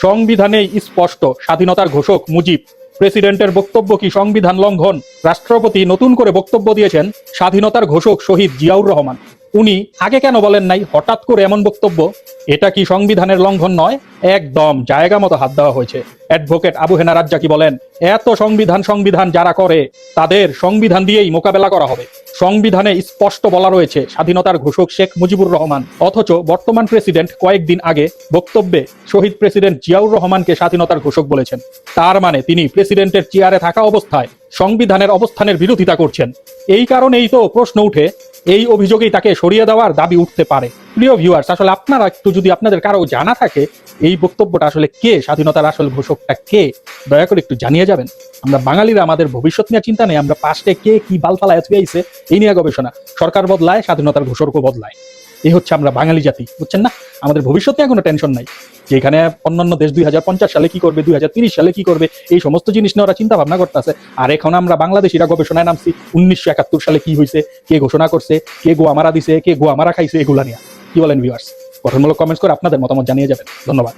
সংবিধানেই স্পষ্ট স্বাধীনতার ঘোষক মুজিব। প্রেসিডেন্টের বক্তব্য কি সংবিধান লঙ্ঘন? রাষ্ট্রপতি নতুন করে বক্তব্য দিয়েছেন স্বাধীনতার ঘোষক শহীদ জিয়াউর রহমান। উনি আগে কেন বলেন নাই হঠাৎ করে এমন বক্তব্য? এটা কি সংবিধানের লঙ্ঘন নয়? একদম জায়গা মতো হাত দেওয়া হয়েছে। অ্যাডভোকেট আবু হেনা রাজ্জাকি বলেন, এত সংবিধান যারা করে তাদের সংবিধান দিয়েই মোকাবেলা করা হবে। সংবিধানে স্পষ্ট বলা রয়েছে স্বাধীনতার ঘোষক শেখ মুজিবুর রহমান, অথচ বর্তমান প্রেসিডেন্ট কয়েকদিন আগে বক্তব্যে শহীদ প্রেসিডেন্ট জিয়াউর রহমানকে স্বাধীনতার ঘোষক বলেছেন। তার মানে তিনি প্রেসিডেন্টের চেয়ারে থাকা অবস্থায় সংবিধানের অবস্থানের বিরোধিতা করছেন। এই কারণেই তো প্রশ্ন উঠে, এই অভিযোগেই তাকে সরিয়ে দেওয়ার দাবি উঠতে পারে। প্রিয় ভিউয়ার্স, আসলে আপনারা একটু যদি আপনাদের কারো জানা থাকে এই বক্তব্যটা আসলে কে, স্বাধীনতার আসল ঘোষকটা কে, দয়া করে একটু জানিয়ে যাবেন। আমরা বাঙালিরা আমাদের ভবিষ্যৎ নিয়ে চিন্তা নেই, আমরা পাস্টে কে কি বালপালা এসে এই নিয়ে গবেষণা। সরকার বদলায়, স্বাধীনতার ঘোষকও বদলায়। এই হচ্ছে আমরা বাঙালি জাতি, বুঝছেন না? আমাদের ভবিষ্যৎ নিয়ে কোনো টেনশন নাই। যেখানে অন্যান্য দেশ 2050 সালে কি করবে, 2030 সালে কি করবে, এই সমস্ত জিনিস নিয়ে ওরা চিন্তা ভাবনা করতেছে। আর এখন আমরা বাংলাদেশিরা গবেষণায় নামছি 1971 সালে কি হয়েছে, কে ঘোষণা করছে, কে গোয়া মারা দিছে, কে গোয়া মারা খাইছে, এগুলা নিয়ে। কি বলেন ভিউয়ার্স? গঠনমূলক কমেন্টস করে আপনাদের মতামত জানিয়ে যাবেন। ধন্যবাদ।